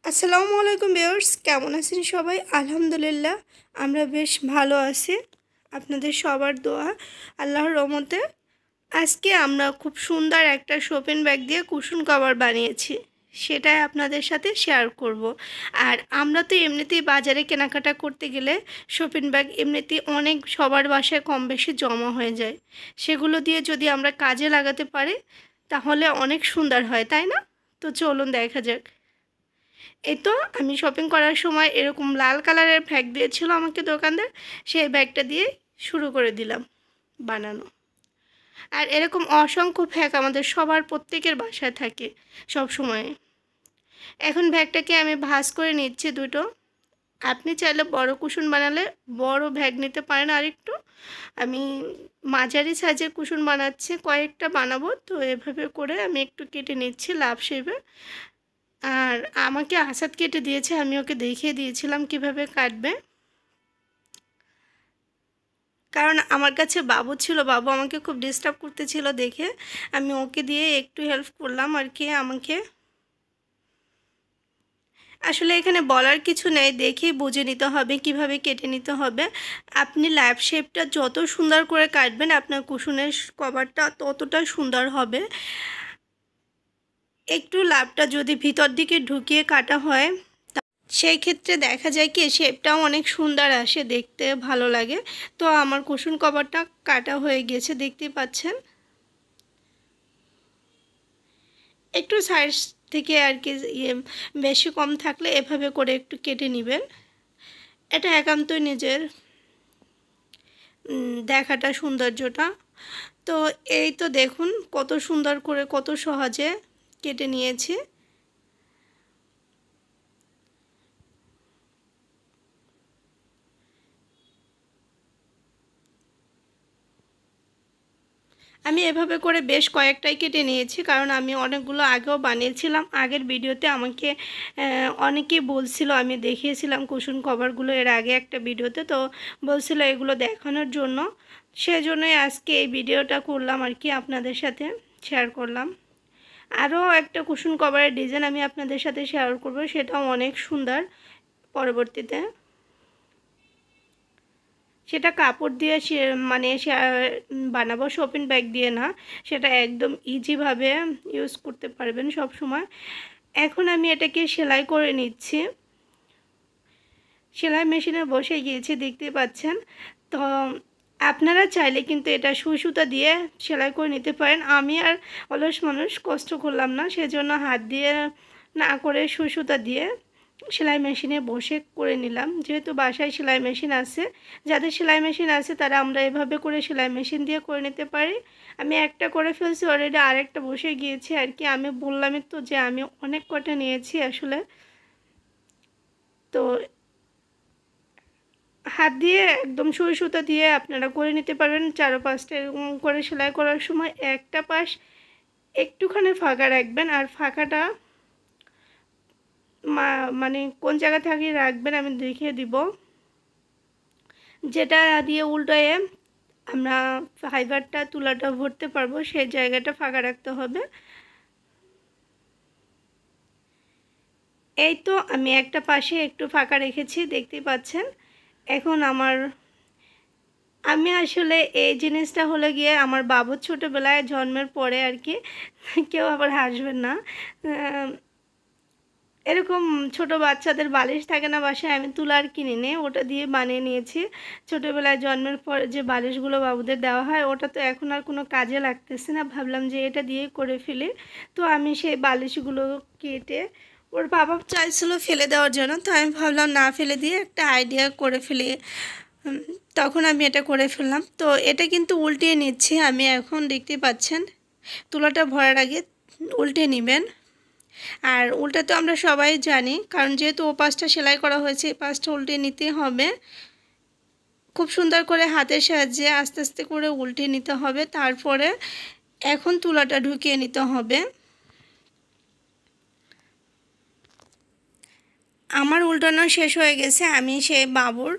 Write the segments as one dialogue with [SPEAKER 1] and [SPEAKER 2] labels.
[SPEAKER 1] আসসালামু আলাইকুম ভিউয়ার্স, কেমন আছেন সবাই? আলহামদুলিল্লাহ আমরা বেশ ভালো আছি। আপনাদের সবার দোয়া, আল্লাহর রহমতে। আজকে আমরা খুব সুন্দর একটা শপিং ব্যাগ দিয়ে কুশন কভার বানিয়েছি, সেটাই আপনাদের সাথে শেয়ার করব। আর আমরা তো এমনিতেই বাজারে কেনাকাটা করতে গেলে শপিং ব্যাগ এমনিতেই অনেক সবার বাসায় কম বেশি জমা হয়ে যায়। সেগুলো দিয়ে যদি আমরা কাজে লাগাতে পারি তাহলে অনেক সুন্দর হয়, তাই না? তো চলুন দেখা যাক। এই তো আমি শপিং করার সময় এরকম লাল কালারের ব্যাগ দিয়েছিল আমাকে দোকানদার, সেই ব্যাগটা দিয়ে শুরু করে দিলাম বানানো। আর এরকম অসংখ্য ব্যাগ আমাদের সবার প্রত্যেকের বাসায় থাকে সব সময়। এখন ব্যাগটাকে আমি ভাঁজ করে নিচ্ছি দুটো। আপনি চাইলে বড় কুশন বানালে বড় ব্যাগ নিতে পারেন। আর একটু আমি মাঝারি সাইজের কুশন বানাচ্ছি, কয়েকটা বানাবো, তো এভাবে করে আমি একটু কেটে নিচ্ছি লাভ শেপে। আর আমাকে আসাদ কেটে দিয়েছে, আমি ওকে দেখিয়ে দিয়েছিলাম কিভাবে কাটবে, কারণ আমার কাছে বাবু ছিল, বাবু আমাকে খুব ডিস্টার্ব করতেছিল দেখে আমি ওকে দিয়ে একটু হেল্প করলাম আর কি। আমাকে আসলে এখানে বলার কিছু নেই, দেখেই বুঝে নিতে হবে কিভাবে কেটে নিতে হবে। আপনি ল্যাপ শেপটা যত সুন্দর করে কাটবেন আপনার কুশনের কভারটা ততটা সুন্দর হবে। একটু লাভটা যদি ভিতর দিকে ঢুকিয়ে কাটা হয় সেই ক্ষেত্রে দেখা যায় কি শেপটাও অনেক সুন্দর আসে, দেখতে ভালো লাগে। তো আমার কুশন কভারটা কাটা হয়ে গেছে, দেখতেই পাচ্ছেন। একটু সাইজ থেকে আর কি বেশি কম থাকলে এভাবে করে একটু কেটে নেবেন। এটা একান্তই নিজের দেখাটা সৌন্দর্যটা। তো এই তো দেখুন কত সুন্দর করে কত সহজে কেটে নিয়েছি। আমি এভাবে করে বেশ কয়েকটাই কেটে নিয়েছি, কারণ আমি অনেকগুলো আগেও বানিয়েছিলাম। আগের ভিডিওতে আমাকে অনেকেই বলছিল, আমি দেখিয়েছিলাম কুশন কভারগুলো এর আগে একটা ভিডিওতে, তো বলছিল এগুলো দেখানোর জন্য। সেজন্যই আজকে এই ভিডিওটা করলাম আর কি, আপনাদের সাথে শেয়ার করলাম। আরও একটা কুশন কভারের ডিজাইন আমি আপনাদের সাথে শেয়ার করব, সেটাও অনেক সুন্দর পরবর্তীতে। সেটা কাপড় দিয়ে মানে বানাবো, শপিং ব্যাগ দিয়ে না। সেটা একদম ইজিভাবে ইউজ করতে পারবেন সব সময়। এখন আমি এটাকে সেলাই করে নিচ্ছি, সেলাই মেশিনে বসে গিয়েছি দেখতে পাচ্ছেন। তো আপনারা চাইলে কিন্তু এটা সুই সুতা দিয়ে সেলাই করে নিতে পারেন। আমি আর অলস মানুষ কষ্ট করলাম না, সেজন্য হাত দিয়ে না করে সুই সুতা দিয়ে সেলাই মেশিনে বসে করে নিলাম। যেহেতু বাসায় সেলাই মেশিন আছে, যাদের সেলাই মেশিন আছে তারা আমরা এভাবে করে সেলাই মেশিন দিয়ে করে নিতে পারি। আমি একটা করে ফেলছি অলরেডি, আরেকটা বসে গিয়েছে আর কি। আমি বললামই তো যে আমি অনেক কটা নিয়েছি আসলে। তো হাত দিয়ে একদম সুই সুতা দিয়ে আপনারা করে নিতে পারবেন। চারপাশটা এরকম করে সেলাই করার সময় একটা পাশ একটুখানি ফাঁকা রাখবেন, আর ফাঁকাটা মানে কোন জায়গা থেকে রাখবেন আমি দেখিয়ে দিব। যেটা দিয়ে উল্টোয়ে আমরা ফাইবারটা তুলাটা ভরতে পারবো সেই জায়গাটা ফাঁকা রাখতে হবে। এই তো আমি একটা পাশে একটু ফাঁকা রেখেছি দেখতেই পাচ্ছেন। এখন আমি আসলে এই জিনিসটা হলো গিয়ে আমার বাবুর ছোটোবেলায় জন্মের পরে আর কি, কেউ আবার হাসবেন না, এরকম ছোট বাচ্চাদের বালিশ থাকে না বাসায়, আমি তুলার কিনে নিয়ে ওটা দিয়ে বানিয়ে নিয়েছি। ছোটোবেলায় জন্মের পর যে বালিশগুলো বাবুদের দেওয়া হয় ওটা তো এখন আর কোনো কাজে লাগতেছে না, ভাবলাম যে এটা দিয়ে করে ফেলি। তো আমি সেই বালিশগুলো কেটে, ওর বাবা চাইছিল ফেলে দেওয়ার জন্য, তো আমি ভাবলাম না ফেলে দিয়ে একটা আইডিয়া করে ফেলি। তখন আমি এটা করে ফেললাম। তো এটা কিন্তু উল্টিয়ে নিচ্ছি আমি এখন, দেখতে পাচ্ছেন। তুলাটা ভরার আগে উল্টে নেবেন। আর উল্টা তো আমরা সবাই জানি, কারণ যেহেতু ও পাশটা সেলাই করা হয়েছে এই পাশটা উল্টে নিতে হবে। খুব সুন্দর করে হাতের সাহায্যে আস্তে আস্তে করে উল্টে নিতে হবে। তারপরে এখন তুলাটা ঢুকিয়ে নিতে হবে। আমার উল্টানো শেষ হয়ে গেছে, আমি সেই বাবুর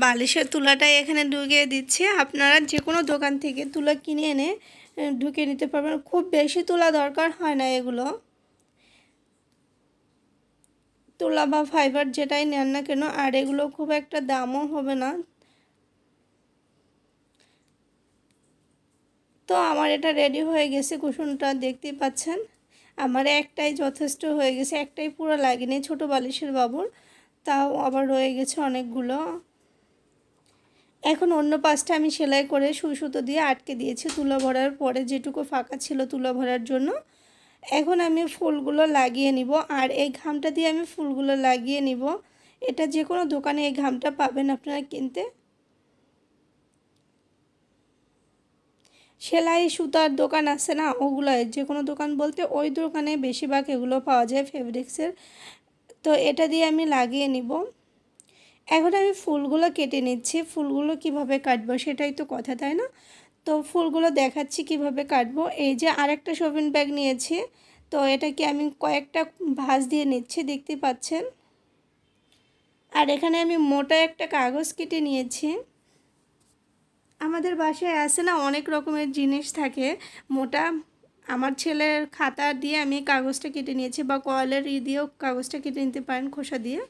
[SPEAKER 1] বালিশের তুলাটাই এখানে ঢুকিয়ে দিচ্ছি। আপনারা যে কোনো দোকান থেকে তুলা কিনে এনে ঢুকিয়ে নিতে পারবেন, খুব বেশি তুলা দরকার হয় না এগুলো। তুলা বা ফাইবার যেটাই নেন না কেন, আর এগুলো খুব একটা দামও হবে না। তো আমার এটা রেডি হয়ে গেছে, কুশনটা দেখতেই পাচ্ছেন। আমার একটাই যথেষ্ট হয়ে গেছে, একটাই পুরো লাগেনি, ছোট বালিশের বাবুর, তাও আবার রয়ে গেছে অনেকগুলো। এখন অন্য পাশটা আমি সেলাই করে সুই সুতো দিয়ে আটকে দিয়েছি তুলা ভরার পরে, যেটুকু ফাঁকা ছিল তুলা ভরার জন্য। এখন আমি ফুলগুলো লাগিয়ে নিব, আর এই ঘামটা দিয়ে আমি ফুলগুলো লাগিয়ে নিব। এটা যে কোনো দোকানে এই ঘামটা পাবেন আপনারা কিনতে। সেলাই সুতার দোকান আছে না, ওগুলো যে কোনো দোকান বলতে ওই দোকানে বেশিরভাগ এগুলো পাওয়া যায় ফেব্রিক্সের। তো এটা দিয়ে আমি লাগিয়ে নিব। এখন আমি ফুলগুলো কেটে নিচ্ছি। ফুলগুলো কিভাবে কাটবো সেটাই তো কথা, তাই না? তো ফুলগুলো দেখাচ্ছি কিভাবে কাটবো। এই যে আরেকটা শপিং ব্যাগ নিয়েছি, তো এটাকে আমি কয়েকটা ভাঁজ দিয়ে নিচ্ছি, দেখতে পাচ্ছেন। আর এখানে আমি মোটা একটা কাগজ কেটে নিয়েছি। আমাদের বাসায় আছে না অনেক রকমের জিনিস থাকে মোটা। আমার ছেলের খাতা দিয়ে আমি কাগজটা কেটে নিয়েছি, বা কয়েলের দিয়েও কাগজটা কেটে নিতে পারেন, খোসা দিয়ে।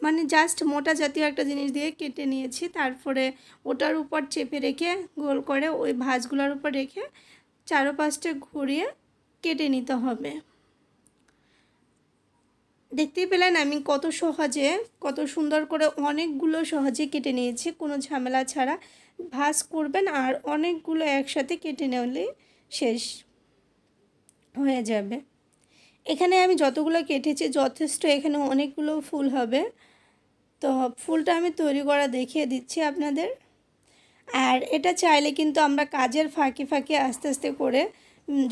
[SPEAKER 1] মানে জাস্ট মোটা জাতীয় একটা জিনিস দিয়ে কেটে নিয়েছি। তারপরে ওটার উপর চেপে রেখে গোল করে ওই ভাঁজগুলোর উপর রেখে চারপাশটা ঘুরিয়ে কেটে নিতে হবে। দেখতেই পেলেন আমি কত সহজে, কত সুন্দর করে অনেকগুলো সহজে কেটে নিয়েছি, কোনো ঝামেলা ছাড়া। ভাঁজ করবেন আর অনেকগুলো একসাথে কেটে নিলে শেষ হয়ে যাবে। এখানে আমি যতগুলো কেটেছি যথেষ্ট, এখানে অনেকগুলো ফুল হবে। তো ফুলটা আমি তৈরি করা দেখিয়ে দিচ্ছি আপনাদের। আর এটা চাইলে কিন্তু আমরা কাজের ফাঁকে ফাঁকে আস্তে আস্তে করে,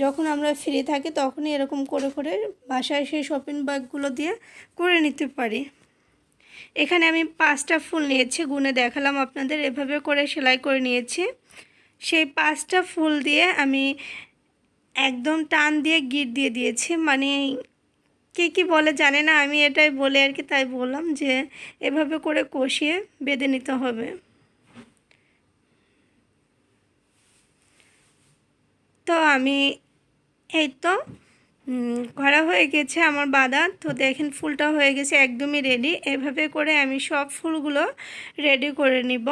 [SPEAKER 1] যখন আমরা ফ্রি থাকি তখনই এরকম করে করে বাসায় সেই শপিং ব্যাগগুলো দিয়ে করে নিতে পারি। এখানে আমি 5টা ফুল নিয়েছি, গুনে দেখালাম আপনাদের। এভাবে করে সেলাই করে নিয়েছি। সেই 5টা ফুল দিয়ে আমি একদম টান দিয়ে গিট দিয়ে দিয়েছি। মানে কে কী বলে জানে না, আমি এটাই বলে আর কি, তাই বললাম যে এভাবে করে কষিয়ে বেঁধে নিতে হবে। তো আমি এই তো করা হয়ে গেছে আমার বাঁধা। তো দেখেন ফুলটা হয়ে গেছে একদমই রেডি। এভাবে করে আমি সব ফুলগুলো রেডি করে নিব।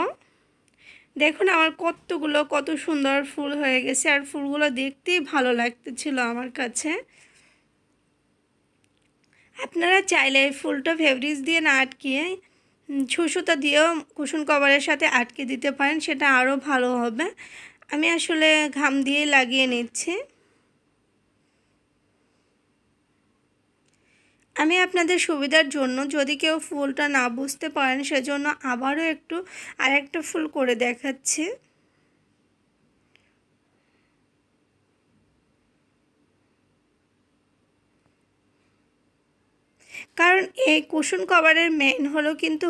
[SPEAKER 1] দেখুন আমার কত সুন্দর ফুল হয়ে গেছে, আর ফুলগুলো দেখতেই ভালো লাগতেছিল আমার কাছে। আপনারা চাইলে এই ফুলটা ফেব্রিক্স দিয়ে না আটকিয়ে সুতা দিয়েও কুশন কভারের সাথে আটকে দিতে পারেন, সেটা আরও ভালো হবে। আমি আসলে ঘাম দিয়ে লাগিয়ে নিচ্ছি। আমি আপনাদের সুবিধার জন্য, যদি কেউ ফুলটা না বুঝতে পারেন সেজন্য আবারও আরেকটা ফুল করে দেখাচ্ছি। কারণ এই কুশন কভারের মেইন হলো কিন্তু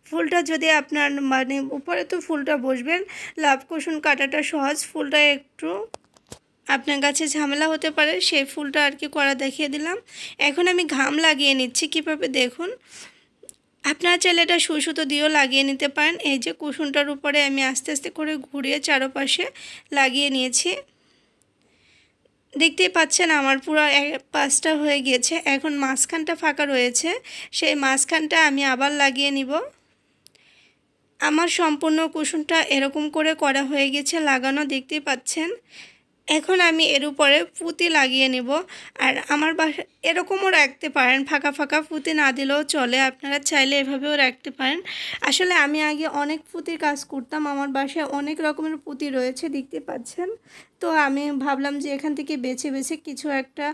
[SPEAKER 1] ফুলটা যদি আপনার মানে উপরে তো ফুলটা বসবেন, লাভ কুশন কাটাটা সহজ, ফুলটা একটু আপনার কাছে ঝামেলা হতে পারে, সেই ফুলটা আর কি করা দেখিয়ে দিলাম। এখন আমি ঘাম লাগিয়ে নিচ্ছি কীভাবে দেখুন। আপনারা চাইলে এটা সুই সুতো দিয়েও লাগিয়ে নিতে পারেন। এই যে কুশনটার উপরে আমি আস্তে আস্তে করে ঘুরিয়ে চারপাশে লাগিয়ে নিয়েছি। দেখতেই পাচ্ছেন আমার পুরো 5টা হয়ে গিয়েছে। এখন মাঝখানটা ফাঁকা রয়েছে, সেই মাঝখানটা আমি আবার লাগিয়ে নিব। আমার সম্পূর্ণ কুশনটা এরকম করে করা হয়ে গেছে, লাগানো, দেখতেই পাচ্ছেন। এখন আমি এর উপরে পুঁতি লাগিয়ে নিব। আর আমার বাসা এরকমও রাখতে পারেন, ফাঁকা ফাঁকা, পুঁতি না দিলেও চলে, আপনারা চাইলে এভাবেও রাখতে পারেন। আসলে আমি আগে অনেক পুঁতির কাজ করতাম, আমার বাসায় অনেক রকমের পুঁতি রয়েছে, দেখতে পাচ্ছেন। তো আমি ভাবলাম যে এখান থেকে বেছে বেছে কিছু একটা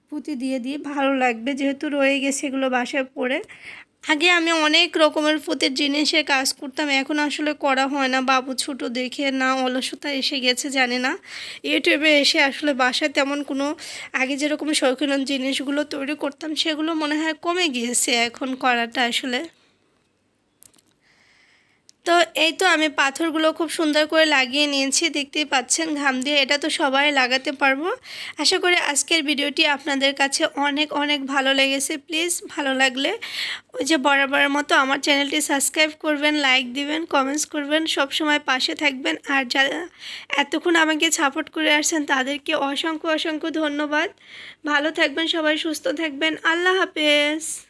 [SPEAKER 1] পুঁতি দিয়ে দিই, ভালো লাগবে, যেহেতু রয়ে গেছে এগুলো বাসায় পড়ে। আগে আমি অনেক রকমের পুঁতির জিনিসের কাজ করতাম, এখন আসলে করা হয় না, বাবু ছোটো দেখে না, অলসতা এসে গেছে জানি না। ইউটিউবে এসে আসলে বাসায় তেমন কোনো, আগে যেরকম শৌখিন জিনিসগুলো তৈরি করতাম সেগুলো মনে হয় কমে গিয়েছে এখন করাটা আসলে। তো এই তো আমি পাথরগুলো খুব সুন্দর করে লাগিয়ে নিয়েছি, দেখতেই পাচ্ছেন ঘাম দিয়ে। এটা তো সবাই লাগাতে পারবো। আশা করি আজকের ভিডিওটি আপনাদের কাছে অনেক অনেক ভালো লেগেছে। প্লিজ ভালো লাগলে ওই যে বরাবরের মতো আমার চ্যানেলটি সাবস্ক্রাইব করবেন, লাইক দিবেন, কমেন্টস করবেন, সব সময় পাশে থাকবেন। আর যারা এতক্ষণ আমাকে সাপোর্ট করে আসছেন তাদেরকে অসংখ্য অসংখ্য ধন্যবাদ। ভালো থাকবেন সবাই, সুস্থ থাকবেন। আল্লাহ হাফেজ।